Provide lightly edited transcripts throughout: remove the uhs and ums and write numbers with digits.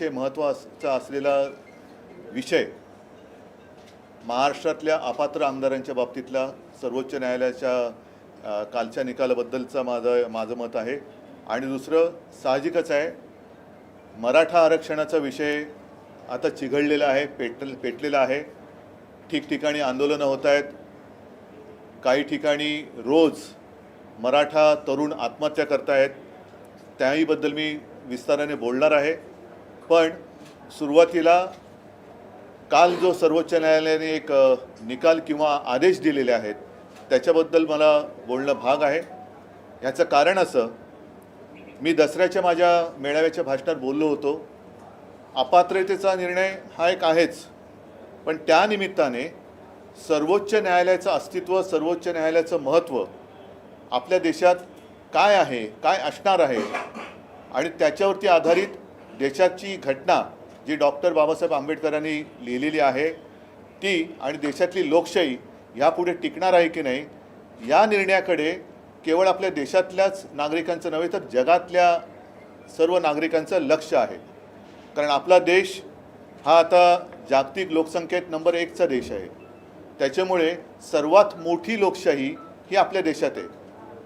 अतिशय महत्त्वाचा असलेला विषय महाराष्ट्रातल्या अपात्र आमदारांच्या बाबतीतला सर्वोच्च न्यायालयाच्या कालच्या निकालाबद्दलचा माझं मत आहे। आणि दुसरं साहजिकच आहे, मराठा आरक्षणाचा विषय आता चिघळलेला आहे, पेटलेला आहे। ठिकठिकाणी आंदोलनं होत आहेत, काही ठिकाणी रोज मराठा तरुण आत्महत्या करतायत, त्याहीबद्दल मी विस्ताराने बोलणार आहे। पण सुरुवातीला काल जो सर्वोच्च न्यायालयाने एक निकाल किंवा आदेश दिलेले आहेत त्याच्याबद्दल मला बोलणं भाग आहे। याचं कारण असं, मी दसऱ्याच्या माझ्या मेळाव्याच्या भाषणात बोललो होतो, अपात्रतेचा निर्णय हा एक आहेच, पण त्या निमित्ताने सर्वोच्च न्यायालयाचं अस्तित्व, सर्वोच्च न्यायालयाचं महत्त्व आपल्या देशात काय आहे, काय असणार आहे आणि त्याच्यावरती आधारित देशाची घटना जी डॉक्टर बाबासाहेब आंबेडकरांनी लिहिलेली आहे ती आणि देशातली लोकशाही ह्यापुढे टिकणार आहे की नाही, या निर्णयाकडे केवळ आपल्या देशातल्याच नागरिकांचं नव्हे तर जगातल्या सर्व नागरिकांचं लक्ष आहे। कारण आपला देश हा आता जागतिक लोकसंख्येत नंबर 1चा देश आहे, त्याच्यामुळे सर्वात मोठी लोकशाही ही आपल्या देशात आहे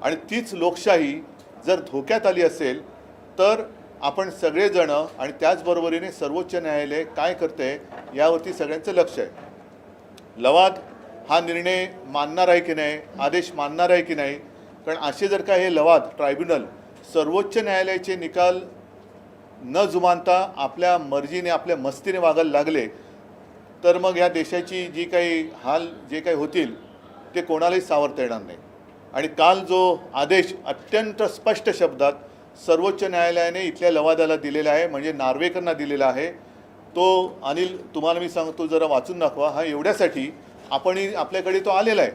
आणि तीच लोकशाही जर धोक्यात आली असेल तर आपण सगळेजण आणि त्याचबरोबरीने सर्वोच्च न्यायालय काय करते यावरती सगळ्यांचं लक्ष आहे। लवाद हा निर्णय मानणार आहे की नाही, आदेश मानणार आहे की नाही, कारण असे जर का हे लवाद ट्रायब्युनल सर्वोच्च न्यायालयाचे निकाल न जुमानता आपल्या मर्जीने आपल्या मस्तीने वागायला लागले तर मग या देशाची जी काही हाल जे काही होतील ते कोणालाही सावरता येणार नाही। आणि काल जो आदेश अत्यंत स्पष्ट शब्दात सर्वोच्च न्यायालयाने इथल्या लवादाला दिलेला आहे, म्हणजे नार्वेकरांना दिलेला आहे, तो अनिल तुम्हाला मी सांगतो जरा वाचून दाखवा। हा एवढ्यासाठी आपणही आपल्याकडे तो आलेला आहे,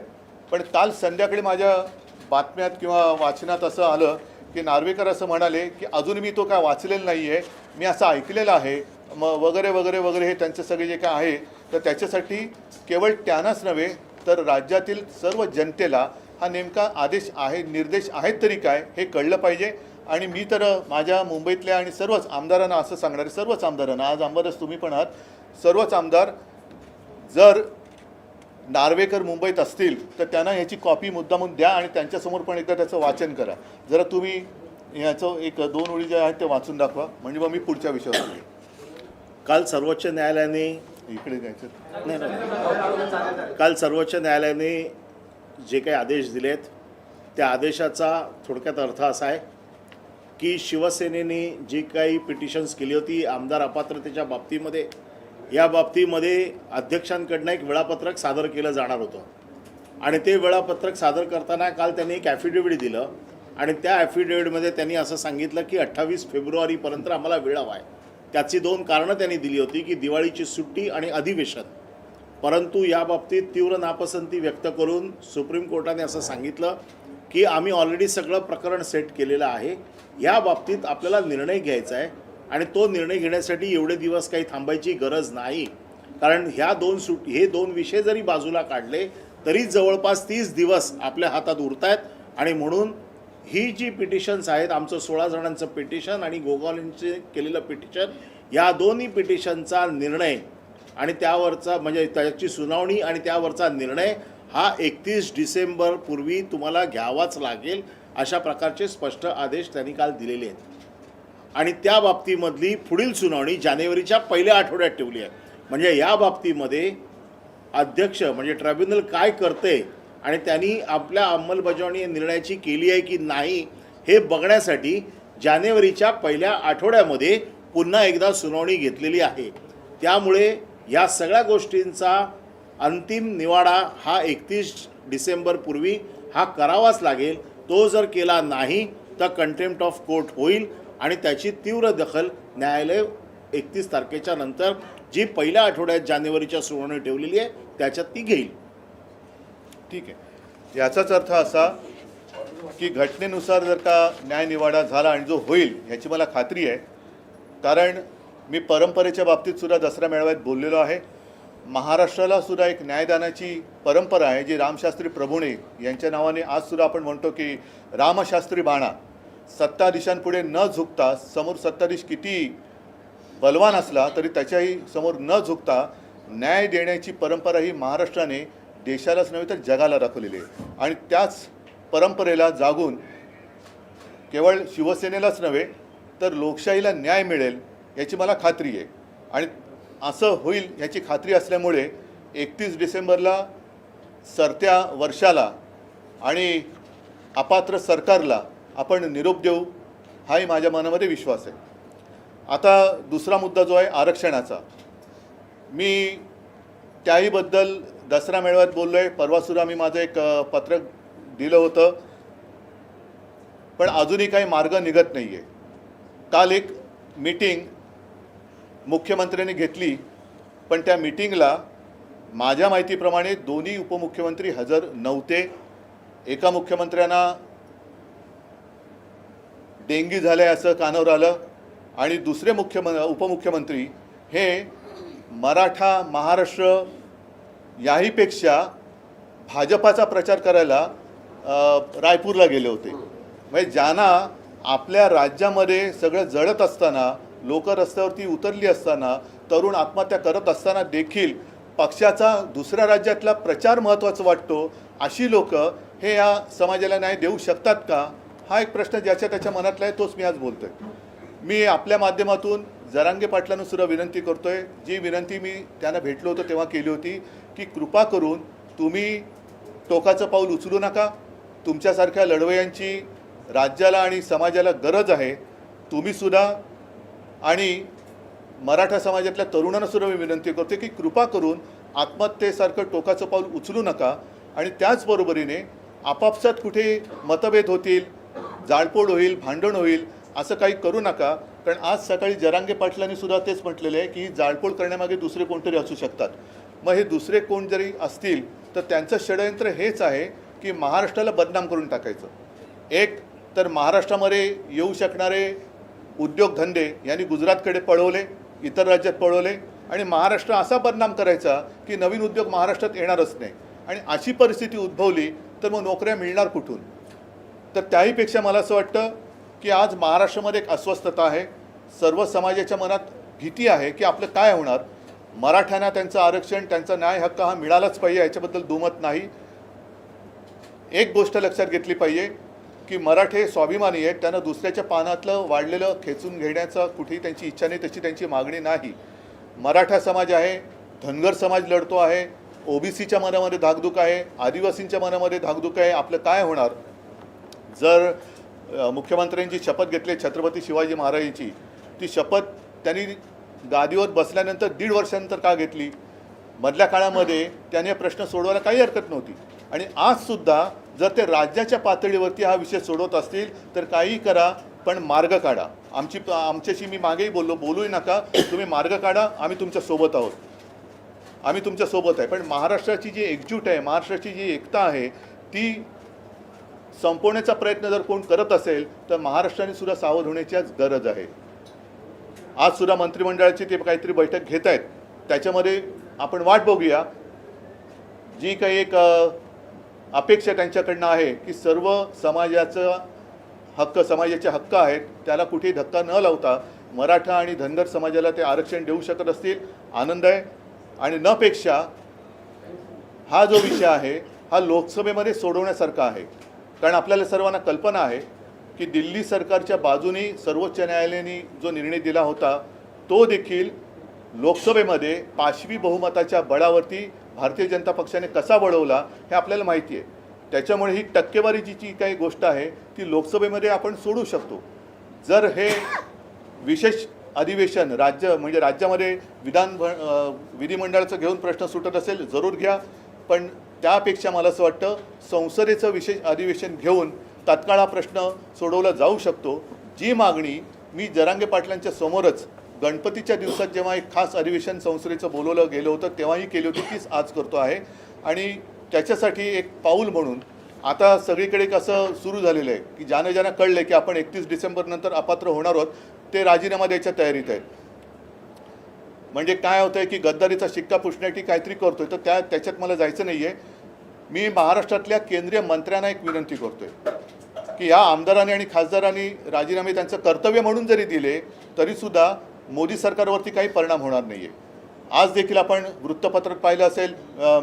पण काल संध्याकाळी माझ्या बातम्यात किंवा वाचनात असं आलं की नार्वेकर असं म्हणाले की अजून मी तो काय वाचलेला नाही आहे, मी असं ऐकलेलं आहे वगैरे वगैरे वगैरे, हे त्यांचं सगळे जे काय आहे। तर त्याच्यासाठी केवळ त्यांनाच नव्हे तर राज्यातील सर्व जनतेला हा नेमका आदेश आहे, निर्देश आहेत तरी काय हे कळलं पाहिजे। आणि मी तर माझ्या मुंबईतल्या आणि सर्वच आमदारांना असं सांगणार आहे, सर्वच आमदारांना, आज आमदारच तुम्ही पण आहात, सर्वच आमदार जर नार्वेकर मुंबईत असतील तर त्यांना ह्याची कॉपी मुद्दामून द्या आणि त्यांच्यासमोर पण एकदा त्याचं वाचन करा। जरा तुम्ही ह्याचं 1-2 ओळी जे आहेत ते वाचून दाखवा, म्हणजे मग मी पुढच्या विषयावर बोलेन। काल सर्वोच्च न्यायालयाने इकडे जायचं नाही, काल सर्वोच्च न्यायालयाने जे काही आदेश दिलेत त्या आदेशाचा थोडक्यात अर्थ असा आहे की शिवसेनेने जी काही पिटिशन्स केली होती आमदार अपात्रतेच्या बाबतीमध्ये, या बाबतीमध्ये अध्यक्षांकडनं एक वेळापत्रक सादर केलं जाणार होतं आणि ते वेळापत्रक सादर करताना काल त्यांनी एक ॲफिडेव्हिट दिलं आणि त्या ॲफिडेव्हिटमध्ये त्यांनी असं सांगितलं की 28 फेब्रुवारीपर्यंत आम्हाला वेळ हवा आहे। त्याची 2 कारणं त्यांनी दिली होती की दिवाळीची सुट्टी आणि अधिवेशन। परंतु या बाबतीत तीव्र नापसंती व्यक्त करून सुप्रीम कोर्टाने असं सांगितलं की आम्ही ऑलरेडी सगळं प्रकरण सेट केलेलं आहे, या बाबतीत आपल्याला निर्णय घ्यायचा आहे आणि तो निर्णय घेण्यासाठी एवढे दिवस काही थांबायची गरज नाही, कारण हे दोन विषय जरी बाजूला काढले तरी जवळपास 30 दिवस आपल्या हातात उरत आहेत। आणि म्हणून ही जी पिटिशन्स आहेत, आमचं 16 जणांचं पिटिशन आणि गोगावलेंचे केलेलं पिटिशन, या दोन्ही पिटिशनचा निर्णय आणि त्यावरचा म्हणजे त्याची सुनावणी आणि त्यावरचा निर्णय हा 31 डिसेंबरपूर्वी तुम्हाला घ्यावाच लागेल, अशा प्रकारचे स्पष्ट आदेश त्यांनी काल दिलेले आहेत। आणि त्या बाबतीमधली पुढील सुनावणी जानेवारीच्या पहिल्या आठवड्यात ठेवली आहे। म्हणजे या बाबतीमध्ये अध्यक्ष म्हणजे ट्रायब्युनल काय करते आणि त्यांनी आपल्या अंमलबजावणी निर्णयाची केली आहे की नाही हे बघण्यासाठी जानेवारीच्या पहिल्या आठवड्यामध्ये पुन्हा एकदा सुनावणी घेतलेली आहे। त्यामुळे या सगळ्या गोष्टींचा अंतिम निवाडा हा 31 डिसेंबरपूर्वी हा करावाच लागेल। तो जर केला नाही तर कंटेम्प्ट ऑफ कोर्ट होईल आणि त्याची तीव्र दखल न्यायालय 31 तारखेच्या नंतर जी पहिल्या आठवड्यात जानेवारीच्या सुनावणी ठेवलेली आहे त्याच्यात ती घेईल। ठीक आहे, याचाच अर्थ असा की घटनेनुसार जर का न्यायनिवाडा झाला आणि जो होईल ह्याची मला खात्री आहे, कारण मी परंपरेच्या बाबतीत सुद्धा दसरा मेळाव्यात बोललेलो आहे। महाराष्ट्राला सुद्धा एक न्यायदानाची परंपरा आहे जी रामशास्त्री प्रभुणे यांच्या नावाने आज सुद्धा आपण म्हणतो की रामशास्त्री बाणा, सत्ताधीशांपुढे न झुकता समोर सत्ताधीश किती बलवान असला तरी त्याच्याही समोर न झुकता न्याय देण्याची परंपरा ही महाराष्ट्राने देशालाच नव्हे तर जगाला दाखवलेली आहे. आणि त्याच परंपरेला जागून केवळ शिवसेनेलाच नव्हे तर लोकशाहीला न्याय मिळेल याची मला खात्री आहे. आणि असं होईल याची खात्री असल्यामुळे 31 डिसेंबरला सरत्या वर्षाला आणि अपात्र सरकारला आपण निरोप देऊ हाही माझ्या मनामध्ये विश्वास आहे. आता दुसरा मुद्दा जो आहे आरक्षणाचा, मी त्याहीबद्दल दसरा मेळाव्यात बोललो आहे. परवासुद्धा मी माझं एक पत्रक दिलं होतं, पण अजूनही काही मार्ग निघत नाही आहे. काल एक मीटिंग मुख्यमंत्र्यांनी घेतली, पण त्या मीटिंगला माझ्या माहितीप्रमाणे दोन्ही उपमुख्यमंत्री हजर नव्हते. एका मुख्यमंत्र्यांना डेंगी झाले असं कानावर आलं आणि दुसरे उपमुख्यमंत्री हे मराठा महाराष्ट्र याहीपेक्षा भाजपाचा प्रचार करायला रायपूरला गेले होते. म्हणजे ज्यांना आपल्या राज्यामध्ये सगळं जळत असताना, लोक रस्त्यावरती उतरली असताना, तरुण आत्महत्या करत असताना देखील पक्षाचा दुसऱ्या राज्यातला प्रचार महत्त्वाचा वाटतो, अशी लोक हे या समाजाला न्याय देऊ शकतात का? हा एक प्रश्न ज्याच्या त्याच्या मनातला आहे, तोच मी आज बोलतोय. मी आपल्या माध्यमातून जरांगे पाटलांना सुद्धा विनंती करतोय, जी विनंती मी त्यांना भेटलो होतो तेव्हा केली होती, की कृपा करून तुम्ही टोकाचं पाऊल उचलू नका. तुमच्यासारख्या लढवयांची राज्याला आणि समाजाला गरज आहे. तुम्ही सुद्धा आणि मराठा समाजातल्या तरुणांना सुद्धा मी विनंती करते की कृपा करून आत्महत्येसारखं टोकाचं पाऊल उचलू नका. आणि त्याचबरोबरीने आपापसात कुठे मतभेद होतील, जाळपोळ होईल, भांडण होईल, असं काही करू नका. कारण आज सकाळी जरांगे पाटलांनी सुद्धा तेच म्हटलेलं आहे की जाळपोळ करण्यामागे दुसरे कोणतरी असू शकतात. मग हे दुसरे कोण जरी असतील तर त्यांचं षडयंत्र हेच आहे की महाराष्ट्राला बदनाम करून टाकायचं. एक तर महाराष्ट्रामध्ये येऊ शकणारे उद्योगधंदे यांनी गुजरातकडे पळवले, इतर राज्यात पळवले आणि महाराष्ट्र असा बदनाम करायचा की नवीन उद्योग महाराष्ट्रात येणारच नाही. आणि अशी परिस्थिती उद्भवली तर मग नोकऱ्या मिळणार कुठून? तर त्याहीपेक्षा मला असं वाटतं की आज महाराष्ट्रामध्ये एक अस्वस्थता आहे. सर्व समाजाच्या मनात भीती आहे की आपलं काय होणार. मराठ्यांना त्यांचं आरक्षण, त्यांचा न्याय हक्क हा मिळालाच पाहिजे, याच्याबद्दल दुमत नाही. एक गोष्ट लक्षात घेतली पाहिजे की मराठे स्वाभिमानी आहेत, त्यांना दुसऱ्याच्या पानातलं वाढलेलं खेचून घेण्याचा कुठेही त्यांची इच्छा नाही, तशी त्यांची मागणी नाही. मराठा समाज आहे, धनगर समाज लढतो आहे, ओबीसीच्या मनामध्ये धाकधूक आहे, आदिवासींच्या मनामध्ये धाकधूक आहे. आपलं काय होणार जर मुख्यमंत्र्यांची शपथ घेतली छत्रपती शिवाजी महाराजांची, ती शपथ त्यांनी गादीवर बसल्यानंतर 1.5 वर्षानंतर का घेतली? मधल्या काळामध्ये त्याने प्रश्न सोडवायला काही हरकत नव्हती. आणि आजसुद्धा जर ते राज्याच्या पातळीवरती हा विषय सोडवत असतील तर काही करा, पण मार्ग काढा. आमच्याशी मी मागेही बोलूही नका, तुम्ही मार्ग काढा, आम्ही तुमच्या सोबत आहोत, आम्ही तुमच्या सोबत आहे. पण महाराष्ट्राची जी एकजूट आहे, महाराष्ट्राची जी एकता आहे, ती संपवण्याचा प्रयत्न जर कोण करत असेल तर महाराष्ट्राने सुद्धा सावध होण्याची आज गरज आहे. आज सुद्धा मंत्रिमंडळाची ते काहीतरी बैठक घेत आहेत, त्याच्यामध्ये आपण वाट बघूया. जी काही एक अपेक्षा त्यांच्याकडनं आहे की सर्व समाजाचं हक्क, समाजाचे हक्क आहेत, त्याला कुठेही धक्का न लावता मराठा आणि धनगर समाजाला ते आरक्षण देऊ शकत असतील, आनंद आहे. आणि नपेक्षा हा जो विषय आहे हा लोकसभेमध्ये सोडवण्यासारखा आहे. कारण आपल्याला सर्वांना कल्पना आहे की दिल्ली सरकारच्या बाजूने सर्वोच्च न्यायालयाने जो निर्णय दिला होता तो देखील लोकसभेमध्ये पाशवी बहुमताच्या बळावरती भारतीय जनता पक्षाने कसा वळवला हे आपल्याला माहिती आहे. त्याच्यामुळे ही टक्केवारीची जी काही गोष्ट आहे ती लोकसभेमध्ये आपण सोडू शकतो. जर हे विशेष अधिवेशन राज्यामध्ये विधिमंडळाचं घेऊन प्रश्न सुटत असेल जरूर घ्या, पण त्यापेक्षा मला असं वाटतं संसदेचं विशेष अधिवेशन घेऊन तात्काळ हा प्रश्न सोडवला जाऊ शकतो. जी मागणी मी जरांगे पाटलांच्या समोरच गणपतीच्या दिवसात जेव्हा एक खास अधिवेशन संसदेचं बोलवलं गेलं होतं तेव्हाही केली होती, तीच आज करतो आहे. आणि त्याच्यासाठी एक पाऊल म्हणून आता सगळीकडे कसं सुरू झालेलं आहे की ज्यांना कळलं की आपण 31 डिसेंबरनंतर अपात्र होणार आहोत ते राजीनामा द्यायच्या तयारीत आहेत. म्हणजे काय होतं आहे की गद्दारीचा शिक्का पुसण्यासाठी काहीतरी करतोय, तर त्याच्यात मला जायचं नाही आहे. मी महाराष्ट्रातल्या केंद्रीय मंत्र्यांना एक विनंती करतोय की या आमदारांनी आणि खासदारांनी राजीनामे त्यांचं कर्तव्य म्हणून जरी दिले तरीसुद्धा मोदी सरकारवरती काही परिणाम होणार नाही आहे. आज देखील आपण वृत्तपत्रात पाहिलं असेल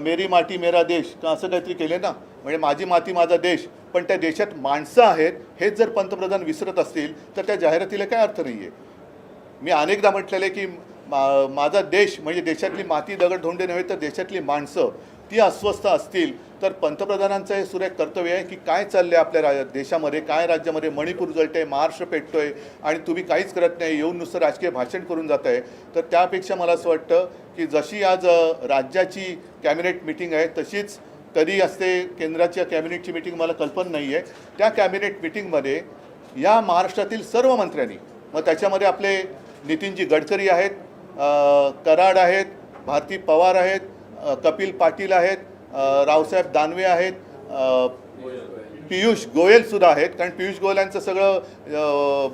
मेरी माती मेरा देश का असं काहीतरी केले ना, म्हणजे माझी माती माझा देश, पण त्या देशात माणसं आहेत हेच जर पंतप्रधान विसरत असतील तर त्या जाहिरातीला काय अर्थ नाही आहे. मी अनेकदा म्हटलेलं आहे की माझा देश म्हणजे देशातली माती दगड धोंडे नव्हे तर देशातली माणसं ती अस्वस्थ असतील तर पंतप्रधानांचं हे सुरेख कर्तव्य आहे की काय चाललं आहे आपल्या देशामध्ये, काय राज्यामध्ये मणिपूर जळतंय, महाराष्ट्र पेटतोय आणि तुम्ही काहीच करत नाही, येऊन नुसतं राजकीय भाषण करून जात आहे. तर त्यापेक्षा मला असं वाटतं की जशी आज राज्याची कॅबिनेट मिटिंग आहे तशीच कधी असते केंद्राच्या कॅबिनेटची मिटिंग मला कल्पना नाही आहे. त्या कॅबिनेट मिटिंगमध्ये या महाराष्ट्रातील सर्व मंत्र्यांनी, मग त्याच्यामध्ये आपले नितीनजी गडकरी आहेत, कराड आहेत, भारती पवार आहेत, कपिल पाटील आहेत, रावसाहेब दानवे आहेत, पियुष गोयलसुद्धा आहेत. कारण पियुष गोयल यांचं सगळं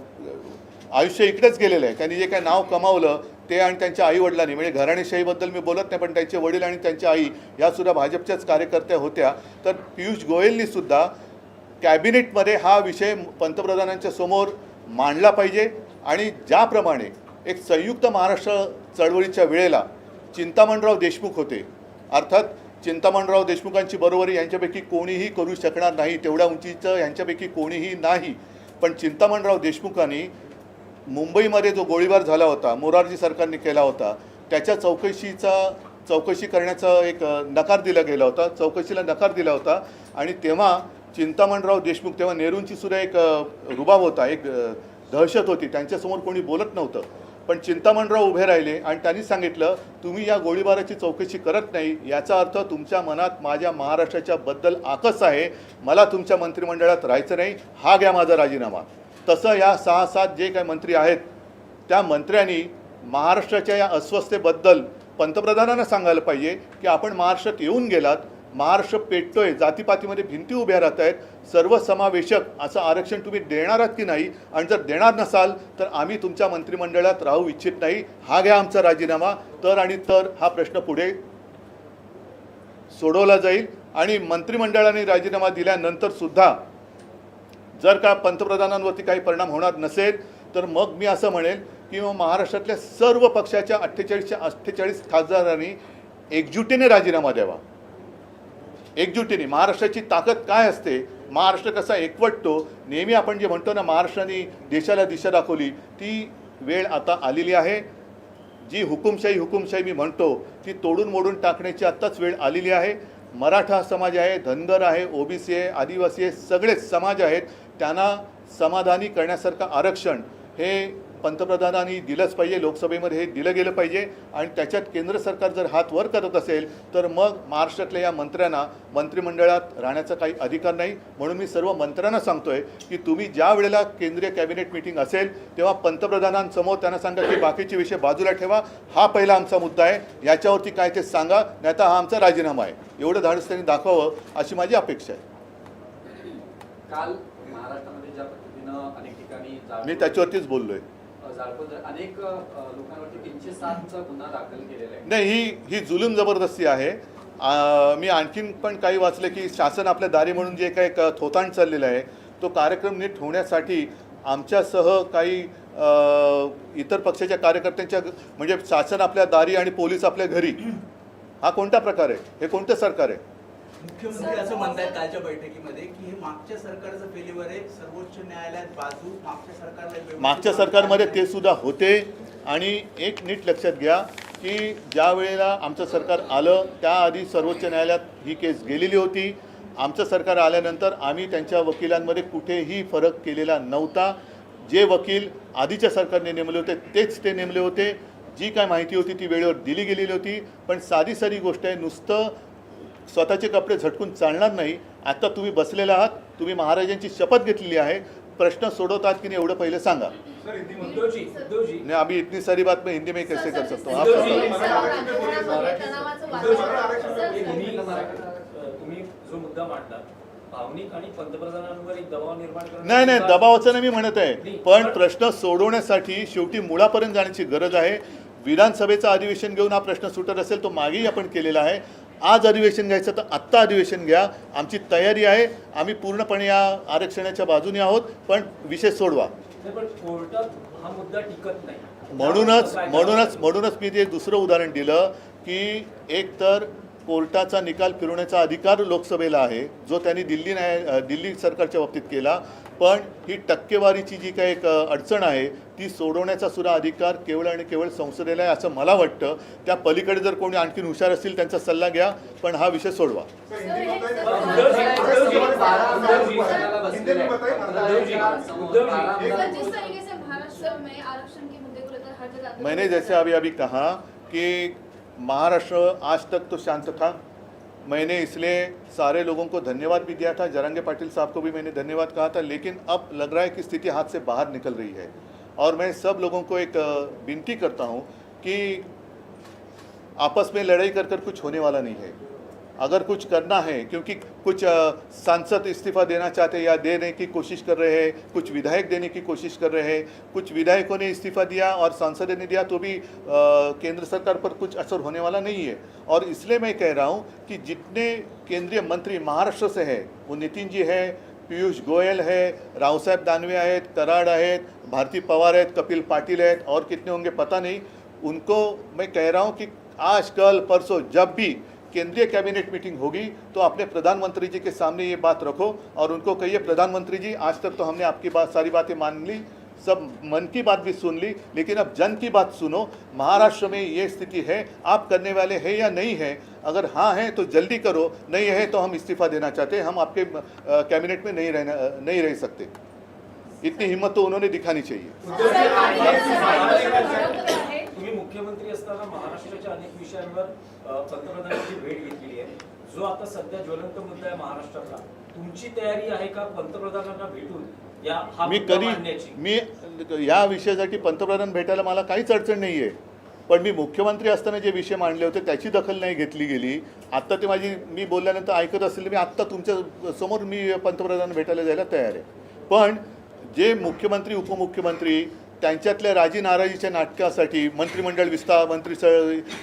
आयुष्य इकडेच गेलेलं आहे. त्यांनी जे काय नाव कमावलं ते आणि त्यांच्या आईवडिलांनी, म्हणजे घराणेशाहीबद्दल मी बोलत नाही पण त्यांचे वडील आणि त्यांच्या आई यासुद्धा भाजपच्याच कार्यकर्त्या होत्या. तर पियुष गोयलनीसुद्धा कॅबिनेटमध्ये हा विषय पंतप्रधानांच्या समोर मांडला पाहिजे. आणि ज्याप्रमाणे एक संयुक्त महाराष्ट्र चळवळीच्या वेळेला चिंतामणराव देशमुख होते, अर्थात चिंतामणराव देशमुखांची बरोबरी यांच्यापैकी कोणीही करू शकणार नाही, तेवढ्या उंचीचं यांच्यापैकी कोणीही नाही. पण चिंतामणराव देशमुखांनी मुंबईमध्ये जो गोळीबार झाला होता, मोरारजी सरकारने केला होता, त्याच्या चौकशी करण्याचा एक नकार दिला गेला होता, चौकशीला नकार दिला होता. आणि तेव्हा चिंतामणराव देशमुख, तेव्हा नेहरूंची सुद्धा एक रुबाब होता, एक दहशत होती, त्यांच्यासमोर कोणी बोलत नव्हतं. पण चिंतामणराव उभे राहिले आणि त्यांनी सांगितलं तुम्ही या गोळीबाराची चौकशी करत नाही याचा अर्थ तुमच्या मनात माझ्या महाराष्ट्राच्या बद्दल आकस आहे, मला तुमच्या मंत्रिमंडळात राहायचं नाही, हा घ्या माझा राजीनामा. तसं या 6-7 जे काही मंत्री आहेत त्या मंत्र्यांनी महाराष्ट्राच्या या अस्वस्थतेबद्दल पंतप्रधानांना सांगायला पाहिजे की आपण महाराष्ट्रात येऊन गेलात, महाराष्ट्र पेटतोय, जातीपातीमध्ये भिंती उभ्या राहत आहेत, सर्वसमावेशक असं आरक्षण तुम्ही देणार आहात की नाही, आणि जर देणार नसाल तर आम्ही तुमच्या मंत्रिमंडळात राहू इच्छित नाही, हा घ्या आमचा राजीनामा. तर आणि तर हा प्रश्न पुढे सोडवला जाईल. आणि मंत्रिमंडळाने राजीनामा दिल्यानंतर सुद्धा जर का पंतप्रधानांवरती काही परिणाम होणार नसेल तर मग मी असं म्हणेल की महाराष्ट्रातल्या सर्व पक्षाच्या 48 खासदारांनी एकजुटीने राजीनामा द्यावा. एकजुटीने महाराष्ट्राची ताकद काय असते, महाराष्ट्र कसा एकवटतो, नेहमी आपण जे म्हणतो ना महाराष्ट्राने देशाला दिशा दाखवली, ती वेळ आता आलेली आहे. जी हुकुमशाही मी म्हणतो ती तोडून मोडून टाकण्याची आत्ताच वेळ आलेली आहे. मराठा समाज आहे, धनगर आहे, ओबीसी आहे, आदिवासी आहे, सगळेच समाज आहेत, त्यांना समाधानी करण्यासारखं आरक्षण हे पंतप्रधानांनी दिलंच पाहिजे, लोकसभेमध्ये हे दिलं गेलं पाहिजे. आणि त्याच्यात केंद्र सरकार जर हात वर करत असेल तर मग महाराष्ट्रातल्या या मंत्र्यांना मंत्रिमंडळात राहण्याचा काही अधिकार नाही. म्हणून मी सर्व मंत्र्यांना सांगतोय की तुम्ही ज्या वेळेला केंद्रीय कॅबिनेट मिटिंग असेल तेव्हा पंतप्रधानांसमोर त्यांना सांगा की बाकीचे विषय बाजूला ठेवा, हा पहिला आमचा मुद्दा आहे, याच्यावरती काय ते सांगा, नाही तर हा आमचा राजीनामा आहे, एवढं धाडस त्यांनी दाखवावं अशी माझी अपेक्षा आहे. काल महाराष्ट्रामध्ये ज्या पद्धतीनं अनेक ठिकाणी मी त्याच्यावरतीच बोललोय. अनेक लोकांवरती 307चा गुन्हा दाखल केलेला आहे. नाही, ही जुलूम जबरदस्ती आहे. मी आणखीन पण काही वाचले की शासन आपल्या दारी म्हणून जे काही थोतांड चाललेलं आहे तो कार्यक्रम नीट होण्यासाठी आमच्यासह काही इतर पक्षाच्या कार्यकर्त्यांच्या, म्हणजे शासन आपल्या दारी आणि पोलीस आपल्या घरी, हा कोणता प्रकार आहे, हे कोणतं सरकार आहे? मुख्यमंत्री असं म्हणतात कालच्या बैठकीमध्ये की हे मागच्या सरकारचं फेल्युअर आहे, सर्वोच्च न्यायालयात बाजू मागच्या सरकारमध्ये ते सुद्धा होते. आणि एक नीट लक्षात घ्या की ज्या वेळेला आमचं सरकार आलं त्याआधी सर्वोच्च न्यायालयात ही केस गेलेली होती. आमचं सरकार आल्यानंतर आम्ही त्यांच्या वकिलांमध्ये कुठेही फरक केलेला नव्हता. जे वकील आधीच्या सरकारने नेमले होते तेच ते नेमले होते. जी काय माहिती होती ती वेळेवर दिली गेलेली होती. पण साधी गोष्ट आहे, नुसतं स्वतःचे कपडे झटकून चालणार नाही. आता तुम्ही बसलेला आहात, तुम्ही महाराजांची शपथ घेतलेली आहे, प्रश्न सोडवतात की नाही एवढं पहिले सांगा. नहीं, अभी इतनी सारी बात मैं हिंदी में कैसे कर सकता हूँ? आप तुम्ही जो मुद्दा मांडला भावनिक आणि पंतप्रधानांवर एक दबाव निर्माण करणं, नाही दबावाचं नाही मी म्हणत आहे, पण प्रश्न सोडवण्यासाठी शेवटी मुळापर्यंत जाण्याची गरज आहे. विधानसभेचं अधिवेशन घेऊन हा प्रश्न सुटत असेल तो मागेही आपण केलेला आहे. आज अधिवेशन घ्यायचं तर आत्ता अधिवेशन घ्या, आमची तयारी आहे, आम्ही पूर्णपणे या आरक्षणाच्या बाजूने आहोत, पण विषय सोडवा. पण कोर्टात हा मुद्दा टिकत नाही. म्हणूनच मी ते दुसरं उदाहरण दिलं की एक तर कोर्टाचा निकाल फिरवण्याचा अधिकार लोकसभेला आहे, जो त्यांनी दिल्ली सरकारच्या बाबतीत केला, पण ही टक्केवारीची जी काही एक अडचण आहे ती सोडवण्याचा सुद्धा अधिकार केवळ आणि केवळ संसदेला आहे असं मला वाटतं. त्या पलीकडे जर कोणी आणखीन हुशार असतील त्यांचा सल्ला घ्या, पण हा विषय सोडवा. मैंने जैसे अभी कहा कि महाराष्ट्र आज तक तो शांत था. मैंने इसलिए सारे लोगों को धन्यवाद भी दिया था, जरंगे पाटिल साहब को भी मैंने धन्यवाद कहा था, लेकिन अब लग रहा है कि स्थिति हाथ से बाहर निकल रही है. और मैं सब लोगों को एक विनती करता हूं कि आपस में लड़ाई कर कर कुछ होने वाला नहीं है. अगर कुछ करना है, क्योंकि कुछ सांसद इस्तीफा देना चाहते हैं या देने की कोशिश कर रहे हैं, कुछ विधायक देने की कोशिश कर रहे हैं, कुछ विधायकों ने इस्तीफा दिया और सांसद ने दिया तो भी केंद्र सरकार पर कुछ असर होने वाला नहीं है. और इसलिए मैं कह रहा हूँ कि जितने केंद्रीय मंत्री महाराष्ट्र से हैं, वो नितिन जी है, पीयूष गोयल है, रावसाहेब दानवे आहेत, कराड आहेत, भारती पवार आहेत, कपिल पाटिल आहेत, और कितने होंगे पता नहीं. उनको मैं कह रहा हूँ कि आज कल परसों जब भी केंद्रीय कैबिनेट मीटिंग होगी तो अपने प्रधानमंत्री जी के सामने ये बात रखो और उनको कहिए, प्रधानमंत्री जी आज तक तो हमने आपकी बात सारी बातें मान ली, सब मन की बात भी सुन ली, लेकिन अब जन की बात सुनो. महाराष्ट्र में ये स्थिति है, आप करने वाले हैं या नहीं है? अगर हाँ है तो जल्दी करो, नहीं है तो हम इस्तीफा देना चाहते हैं, हम आपके कैबिनेट में नहीं रह सकते. इतनी हिम्मत तो उन्होंने दिखानी चाहिए. तुम्ही मुख्यमंत्री असताना महाराष्ट्राच्या अनेक विषयांवर पंतप्रधानांची भेट घेतलेली आहे. जो आता सध्या ज्वलंत मुद्दा आहे महाराष्ट्राचा, तुमची तयारी आहे का पंतप्रधानांना भेटून मी या विषयासाठी पंतप्रधान भेटायला मला काहीच अडचण नाही आहे, पण मी मुख्यमंत्री असताना जे विषय मांडले होते त्याची दखल नाही घेतली गेली. आत्ता ते मी बोलल्यानंतर ऐकत असेल, मी आत्ता तुमच्या समोर मी पंतप्रधान भेटायला जायला तयार आहे. पण जे मुख्यमंत्री उपमुख्यमंत्री त्यांच्यातल्या राजी नाराजीच्या नाटकासाठी मंत्रिमंडळ विस्तार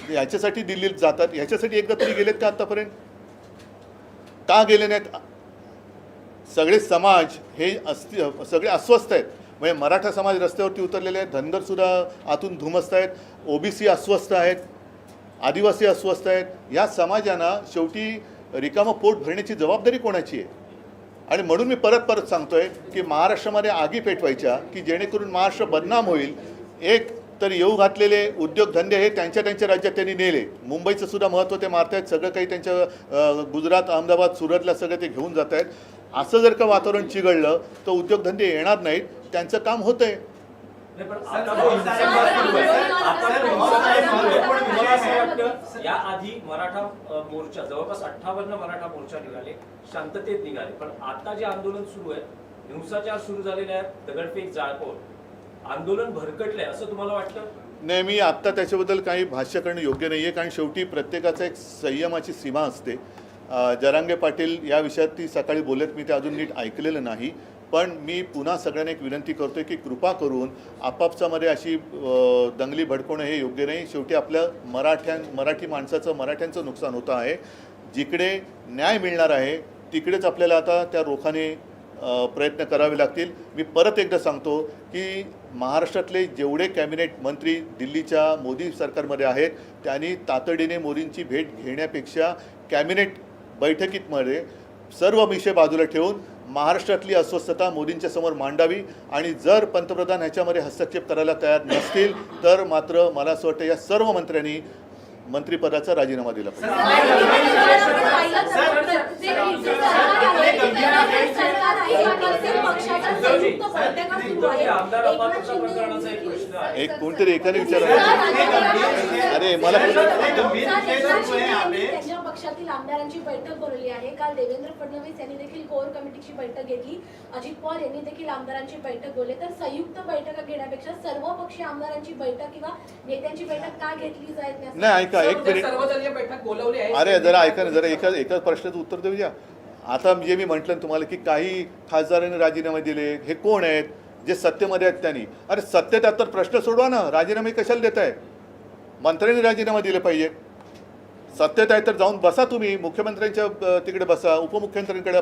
ह्याच्यासाठी दिल्लीत जातात, ह्याच्यासाठी एकदा तरी गेलेत का आत्तापर्यंत? का गेले नाहीत? सगळे समाज हे सगळे अस्वस्थ आहेत. म्हणजे मराठा समाज रस्त्यावरती उतरलेले आहेत, धनगरसुद्धा आतून धुमस्त आहेत, ओबीसी अस्वस्थ आहेत, आदिवासी अस्वस्थ आहेत. या समाजांना शेवटी रिकामं पोट भरण्याची जबाबदारी कोणाची आहे? आणि म्हणून मी परत सांगतोय की महाराष्ट्रामध्ये आगी पेटवायच्या की जेणेकरून महाराष्ट्र बदनाम होईल. एक तर येऊ घातलेले उद्योगधंदे हे त्यांच्या राज्यात त्यांनी नेले. मुंबईचं सुद्धा महत्त्व ते मारतायत, सगळं काही त्यांच्या गुजरात, अहमदाबाद, सुरतला सगळं ते घेऊन जात आहेत. असं जर का वातावरण चिघळलं तर उद्योगधंदे येणार नाहीत, त्यांचं काम होतंय. या आधी मराठा मोर्चा जवळपास 58 मराठा मोर्चा निघाले, शांततेत निघाले, पण आता जे आंदोलन सुरू आहे, हिंसाचार सुरू झालेले आहेत, दगडफेक, जाळपोळ, आंदोलन भरकटलंय असं तुम्हाला वाटतं? नाही, मी आत्ता त्याच्याबद्दल काही भाष्य करणं योग्य नाही आहे, कारण शेवटी प्रत्येकाचा एक संयमाची सीमा असते. जरांगे पाटील या विषयात ती सकाळी बोलत, मी ते अजून नीट ऐकलेलं नाही. पण मी पुन्हा सगळ्यांना एक विनंती करतोय की कृपा करून आपापसामध्ये अशी दंगली भडकवणं हे योग्य नाही. शेवटी आपल्या मराठी माणसाचं, मराठ्यांचं नुकसान होतं आहे. जिकडे न्याय मिळणार आहे तिकडेच आपल्याला आता त्या रोखाने प्रयत्न करावे लागतील. मी परत एकदा सांगतो की महाराष्ट्रातले जेवढे कॅबिनेट मंत्री दिल्लीच्या मोदी सरकारमध्ये आहेत त्यांनी तातडीने मोदींची भेट घेण्यापेक्षा कॅबिनेट बैठकीमध्ये सर्व विषय बाजूला ठेवून महाराष्ट्रातली अस्वस्थता मोदींच्या समोर मांडावी. आणि जर पंतप्रधान ह्याच्यामध्ये हस्तक्षेप करायला तयार नसतील तर मात्र मला असं वाटतं या सर्व मंत्र्यांनी मंत्रिपदाचा राजीनामा दिला पाहिजे. एक कोणतरी एकाने विचारलं, अरे मला पक्षातील आमदारांची बैठक बोलवली आहे. काल देवेंद्र फडणवीस यांनी देखील कोर कमिटीची बैठक घेतली, अजित पवार यांनी देखील आमदारांची बैठक बोलली. तर संयुक्त बैठक घेण्यापेक्षा सर्व पक्षीय आमदारांची बैठक किंवा नेत्यांची बैठक का घेतली जात नाही? ऐका एक मिनिट, सर्वदलीय बैठक बोलवली आहे. अरे जरा ऐका ना, जरा एका प्रश्नाचं उत्तर देऊ द्या. आता जे मी म्हटलं तुम्हाला की काही खासदारांनी राजीनामे दिले, हे कोण आहेत? जे सत्तेमध्ये आहेत त्यांनी. अरे सत्तेत तर प्रश्न सोडवा ना, राजीनामे कशाला देत आहे? मंत्र्यांनी राजीनामा दिले पाहिजे. सत्तेत आहे तर जाऊन बसा, तुम्ही मुख्यमंत्र्यांच्या तिकडे बसा, उपमुख्यमंत्र्यांकडे,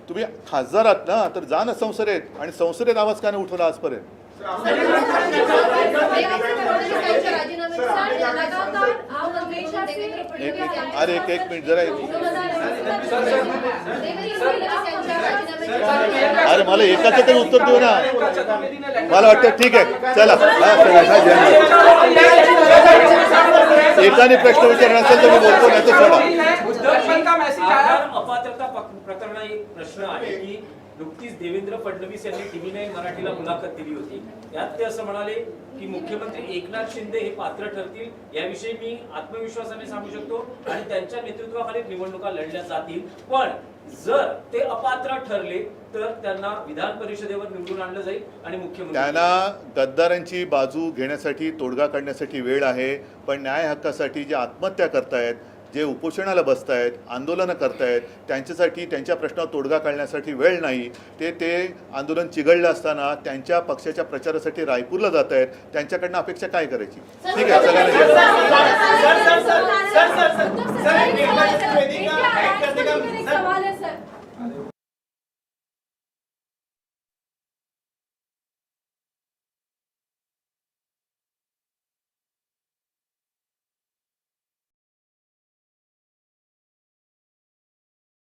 तुम्ही खासदार आहात ना तर जा ना संसदेत, आणि संसदेत आवाज का नाही उठवला आजपर्यंत? एक मिनिट जरा अरे मला एकाचं तरी उत्तर देऊ ना. मला वाटतं ठीक आहे चला एकाने प्रश्न विचारला असेल तर मी बोलतो नाही तर सोडा. आधार अपात्रता प्रकरणात एक प्रश्न आहे की नुकतीच देवेंद्र फडणवीस यांनी TV9 मराठीला मुलाखत दिली होती. त्यात ते असं म्हणाले की मुख्यमंत्री एकनाथ शिंदे हे पात्र ठरतील याविषयी मी आत्मविश्वासाने सांगू शकतो आणि त्यांच्या नेतृत्वाखाली निवडणुका लढल्या जातील. पण जर ते अपात्र ठरले तर त्यांना विधान परिषदेवर निवडून आणलं जाईल आणि मुख्यमंत्री त्यांना गद्दारांची बाजू घेण्यासाठी तोडगा काढण्यासाठी वेळ आहे. पण न्याय हक्कासाठी जे आत्महत्या करतायत, जे उपोषणाला बसतायत, आंदोलनं करतायत, त्यांच्यासाठी त्यांच्या प्रश्नावर तोडगा काढण्यासाठी वेळ नाही. ते आंदोलन चिघळलं असताना त्यांच्या पक्षाच्या प्रचारासाठी रायपूरला जात आहेत. त्यांच्याकडनं अपेक्षा काय करायची? ठीक आहे सगळ्यांना